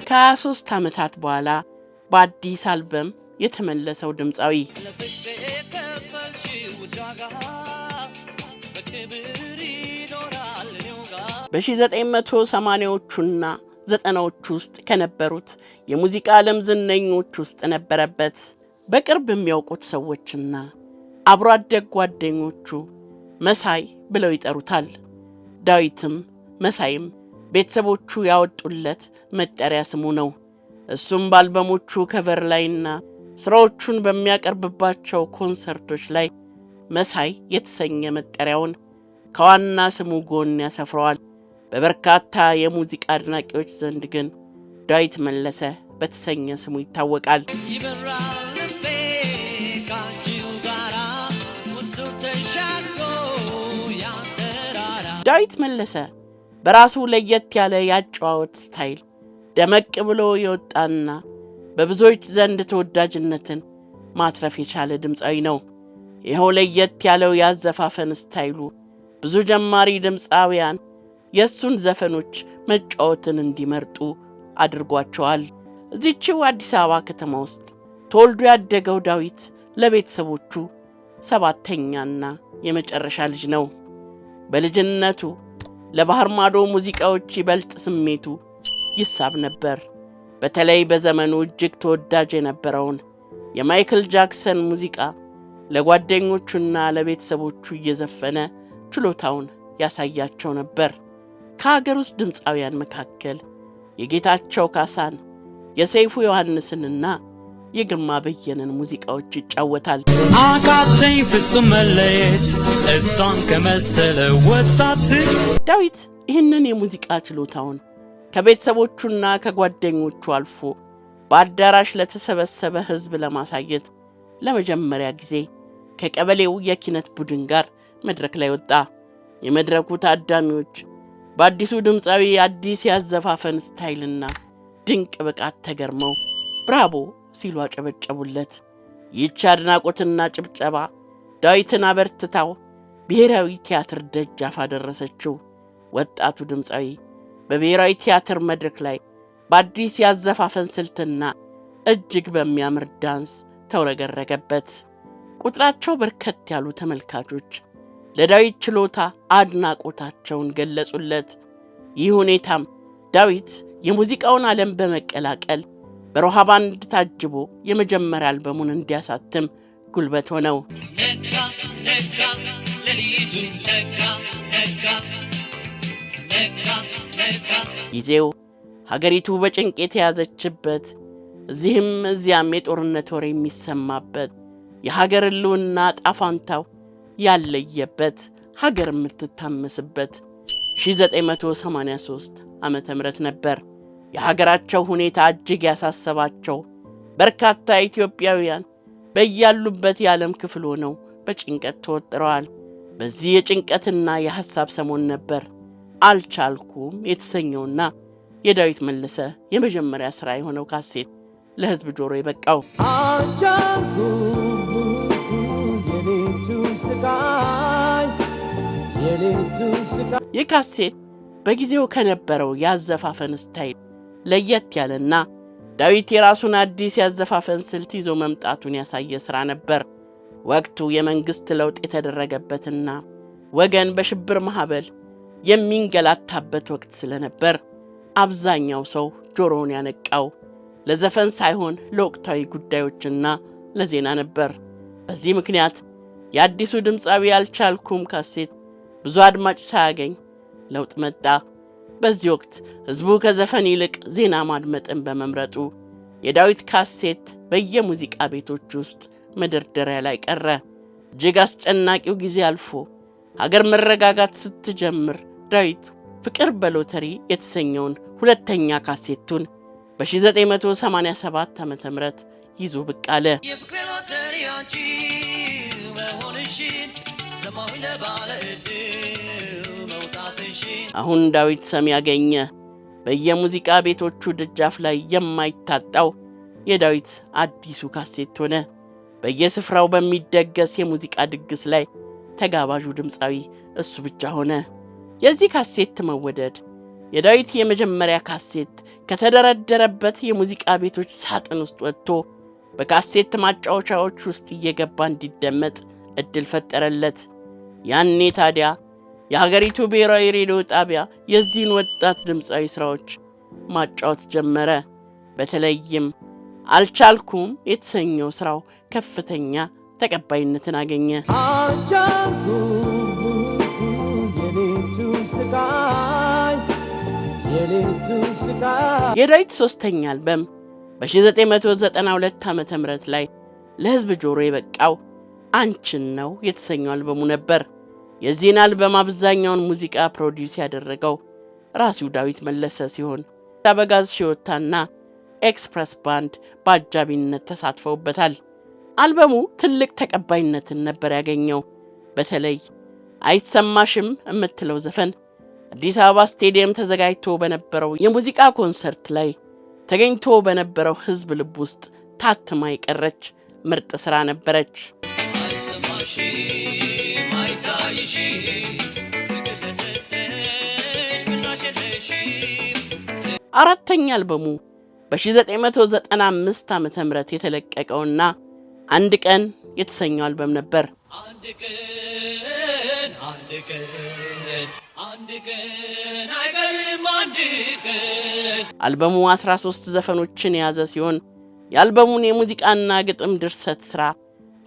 ከ23 ዓመታት በኋላ በአዲስ አልበም የተመለሰው ድምፃዊ በ1980ዎቹና 90ዎቹ ውስጥ ከነበሩት የሙዚቃ ዓለም ዝነኞች ውስጥ ነበረበት። በቅርብ የሚያውቁት ሰዎችና አብሮ አደግ ጓደኞቹ መሳይ ብለው ይጠሩታል። ዳዊትም መሳይም ቤተሰቦቹ ያወጡለት መጠሪያ ስሙ ነው። እሱም በአልበሞቹ ከቨር ላይና ስራዎቹን በሚያቀርብባቸው ኮንሰርቶች ላይ መሳይ የተሰኘ መጠሪያውን ከዋና ስሙ ጎን ያሰፍረዋል። በበርካታ የሙዚቃ አድናቂዎች ዘንድ ግን ዳዊት መለሰ በተሰኘ ስሙ ይታወቃል። ዳዊት መለሰ በራሱ ለየት ያለ ያጨዋወት ስታይል ደመቅ ብሎ የወጣና በብዙዎች ዘንድ ተወዳጅነትን ማትረፍ የቻለ ድምፃዊ ነው። ይኸው ለየት ያለው ያዘፋፈን ስታይሉ ብዙ ጀማሪ ድምፃውያን የሱን ዘፈኖች መጫወትን እንዲመርጡ አድርጓቸዋል። እዚህችው አዲስ አበባ ከተማ ውስጥ ተወልዶ ያደገው ዳዊት ለቤተሰቦቹ 7ኛና የመጨረሻ ልጅ ነው። በልጅነቱ ለባህር ማዶ ሙዚቃዎች ይበልጥ ስሜቱ ይሳብ ነበር። በተለይ በዘመኑ እጅግ ተወዳጅ የነበረውን የማይክል ጃክሰን ሙዚቃ ለጓደኞቹና ለቤተሰቦቹ እየዘፈነ ችሎታውን ያሳያቸው ነበር። ከሀገር ውስጥ ድምፃውያን መካከል የጌታቸው ካሳን፣ የሰይፉ ዮሐንስንና የግርማ በየነን ሙዚቃዎች ይጫወታል። አቃተኝ ፍጹም መለየት እሷን ከመሰለ ወጣት። ዳዊት ይህንን የሙዚቃ ችሎታውን ከቤተሰቦቹና ከጓደኞቹ አልፎ በአዳራሽ ለተሰበሰበ ሕዝብ ለማሳየት ለመጀመሪያ ጊዜ ከቀበሌው የኪነት ቡድን ጋር መድረክ ላይ ወጣ። የመድረኩ ታዳሚዎች በአዲሱ ድምፃዊ አዲስ ያዘፋፈን ስታይልና ድንቅ ብቃት ተገርመው ብራቦ ሲሉ አጨበጨቡለት። ይህች አድናቆትና ጭብጨባ ዳዊትን አበርትታው ብሔራዊ ቲያትር ደጃፍ አደረሰችው። ወጣቱ ድምፃዊ በብሔራዊ ቲያትር መድረክ ላይ በአዲስ ያዘፋፈን ስልትና እጅግ በሚያምር ዳንስ ተውረገረገበት። ቁጥራቸው በርከት ያሉ ተመልካቾች ለዳዊት ችሎታ አድናቆታቸውን ገለጹለት። ይህ ሁኔታም ዳዊት የሙዚቃውን ዓለም በመቀላቀል በሮሃ ባንድ ታጅቦ የመጀመሪያ አልበሙን እንዲያሳትም ጉልበት ሆነው። ጊዜው ሀገሪቱ በጭንቅ የተያዘችበት፣ እዚህም እዚያም የጦርነት ወሬ የሚሰማበት፣ የሀገር ሕልውና ጣፋንታው ያለየበት፣ ሀገር የምትታመስበት 1983 ዓመተ ምህረት ነበር። የሀገራቸው ሁኔታ እጅግ ያሳሰባቸው በርካታ ኢትዮጵያውያን በያሉበት የዓለም ክፍል ሆነው በጭንቀት ተወጥረዋል። በዚህ የጭንቀትና የሐሳብ ሰሞን ነበር አልቻልኩም የተሰኘውና የዳዊት መለሰ የመጀመሪያ ሥራ የሆነው ካሴት ለሕዝብ ጆሮ የበቃው። ይህ ካሴት በጊዜው ከነበረው ያዘፋፈን ስታይል ለየት ያለና ዳዊት የራሱን አዲስ ያዘፋፈን ስልት ይዞ መምጣቱን ያሳየ ሥራ ነበር። ወቅቱ የመንግሥት ለውጥ የተደረገበትና ወገን በሽብር ማዕበል የሚንገላታበት ወቅት ስለነበር አብዛኛው ሰው ጆሮውን ያነቃው ለዘፈን ሳይሆን ለወቅታዊ ጉዳዮችና ለዜና ነበር። በዚህ ምክንያት የአዲሱ ድምፃዊ አልቻልኩም ካሴት ብዙ አድማጭ ሳያገኝ ለውጥ መጣ። በዚህ ወቅት ሕዝቡ ከዘፈን ይልቅ ዜና ማድመጥን በመምረጡ የዳዊት ካሴት በየሙዚቃ ቤቶች ውስጥ መደርደሪያ ላይ ቀረ። እጅግ አስጨናቂው ጊዜ አልፎ ሀገር መረጋጋት ስትጀምር ዳዊት ፍቅር በሎተሪ የተሰኘውን ሁለተኛ ካሴቱን በ1987 ዓመተ ምህረት ይዞ ብቅ አለ። አሁን ዳዊት ሰሚ ያገኘ። በየሙዚቃ ቤቶቹ ደጃፍ ላይ የማይታጣው የዳዊት አዲሱ ካሴት ሆነ። በየስፍራው በሚደገስ የሙዚቃ ድግስ ላይ ተጋባዡ ድምፃዊ እሱ ብቻ ሆነ። የዚህ ካሴት መወደድ የዳዊት የመጀመሪያ ካሴት ከተደረደረበት የሙዚቃ ቤቶች ሳጥን ውስጥ ወጥቶ በካሴት ማጫወቻዎች ውስጥ እየገባ እንዲደመጥ እድል ፈጠረለት። ያኔ ታዲያ የሀገሪቱ ብሔራዊ ሬዲዮ ጣቢያ የዚህን ወጣት ድምፃዊ ስራዎች ማጫወት ጀመረ። በተለይም አልቻልኩም የተሰኘው ስራው ከፍተኛ ተቀባይነትን አገኘ። የዳዊት ሶስተኛ አልበም በ1992 ዓመተ ምህረት ላይ ለህዝብ ጆሮ የበቃው አንቺን ነው የተሰኘው አልበሙ ነበር። የዚህን አልበም አብዛኛውን ሙዚቃ ፕሮዲዩስ ያደረገው ራሱ ዳዊት መለሰ ሲሆን አበጋዝ ሽዮታና ኤክስፕረስ ባንድ በአጃቢነት ተሳትፈውበታል። አልበሙ ትልቅ ተቀባይነትን ነበር ያገኘው። በተለይ አይሰማሽም የምትለው ዘፈን አዲስ አበባ ስቴዲየም ተዘጋጅቶ በነበረው የሙዚቃ ኮንሰርት ላይ ተገኝቶ በነበረው ህዝብ ልብ ውስጥ ታትማ የቀረች ምርጥ ስራ ነበረች። አራተኛ አልበሙ በ1995 ዓመተ ምህረት የተለቀቀውና አንድ ቀን የተሰኘው አልበም ነበር። አልበሙ 13 ዘፈኖችን የያዘ ሲሆን የአልበሙን የሙዚቃና ግጥም ድርሰት ስራ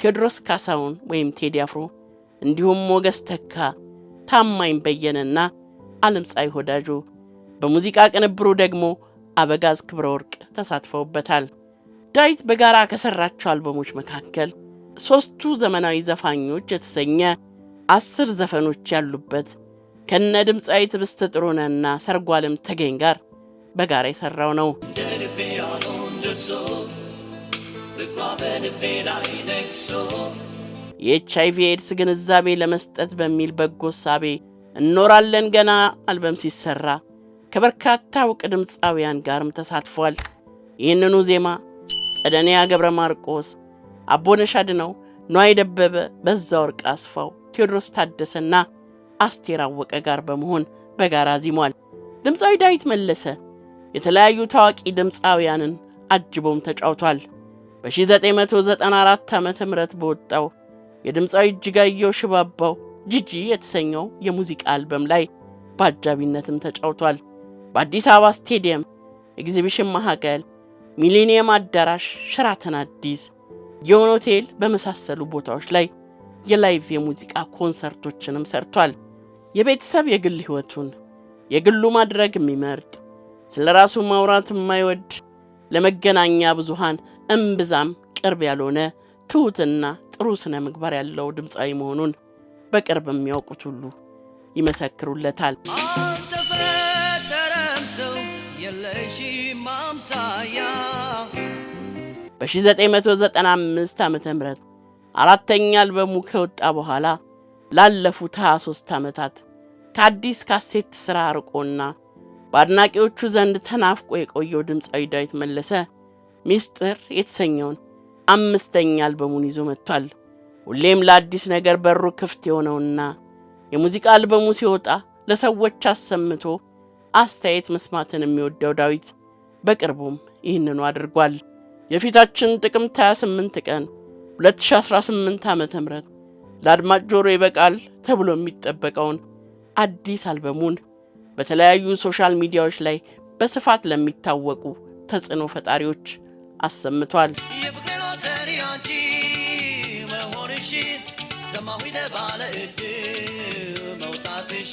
ቴዎድሮስ ካሳሁን ወይም ቴዲ አፍሮ እንዲሁም ሞገስ ተካ፣ ታማኝ በየነና ዓለምፀሐይ ወዳጆ፣ በሙዚቃ ቅንብሩ ደግሞ አበጋዝ ክብረ ወርቅ ተሳትፈውበታል። ዳዊት በጋራ ከሰራቸው አልበሞች መካከል ሶስቱ ዘመናዊ ዘፋኞች የተሰኘ 10 ዘፈኖች ያሉበት ከነ ድምፃዊ ትዕግስት ጥሩነህና ሰርጓለም ተገኝ ጋር በጋራ የሰራው ነው። የኤችአይቪ ኤድስ ግንዛቤ ለመስጠት በሚል በጎ ሳቤ እኖራለን ገና አልበም ሲሰራ ከበርካታ ዕውቅ ድምፃውያን ጋርም ተሳትፏል። ይህንኑ ዜማ ጸደንያ ገብረ ማርቆስ፣ አቦነሽ አድነው፣ ነዋይ ደበበ፣ በዛወርቅ አስፋው፣ ቴዎድሮስ ታደሰና አስቴር አወቀ ጋር በመሆን በጋራ ዚሟል። ድምፃዊ ዳዊት መለሰ የተለያዩ ታዋቂ ድምፃውያንን አጅቦም ተጫውቷል። በ1994 ዓመተ ምህረት በወጣው የድምፃዊ እጅጋየሁ ሽባባው ጂጂ የተሰኘው የሙዚቃ አልበም ላይ በአጃቢነትም ተጫውቷል። በአዲስ አበባ ስቴዲየም፣ ኤግዚቢሽን ማዕከል፣ ሚሊኒየም አዳራሽ፣ ሸራተን አዲስ፣ ጊዮን ሆቴል በመሳሰሉ ቦታዎች ላይ የላይቭ የሙዚቃ ኮንሰርቶችንም ሰርቷል። የቤተሰብ የግል ህይወቱን የግሉ ማድረግ የሚመርጥ ስለራሱ ማውራት የማይወድ ለመገናኛ ብዙሃን እምብዛም ቅርብ ያልሆነ ትሁትና ጥሩ ስነ ምግባር ያለው ድምፃዊ መሆኑን በቅርብ የሚያውቁት ሁሉ ይመሰክሩለታል። በ1995 ዓመተ ምህረት አራተኛ አልበሙ ከወጣ በኋላ ላለፉት 23 ዓመታት ከአዲስ ካሴት ስራ ርቆና በአድናቂዎቹ ዘንድ ተናፍቆ የቆየው ድምፃዊ ዳዊት መለሰ ሚስጥር የተሰኘውን 5ኛ አልበሙን ይዞ መጥቷል። ሁሌም ለአዲስ ነገር በሩ ክፍት የሆነውና የሙዚቃ አልበሙ ሲወጣ ለሰዎች አሰምቶ አስተያየት መስማትን የሚወደው ዳዊት በቅርቡም ይህንኑ አድርጓል። የፊታችን ጥቅምት 28 ቀን 2018 ዓመተ ምህረት ለአድማጭ ጆሮ ይበቃል ተብሎ የሚጠበቀውን አዲስ አልበሙን በተለያዩ ሶሻል ሚዲያዎች ላይ በስፋት ለሚታወቁ ተጽዕኖ ፈጣሪዎች አሰምቷል። ሰማዊ ለባለ እድል መውጣትሽ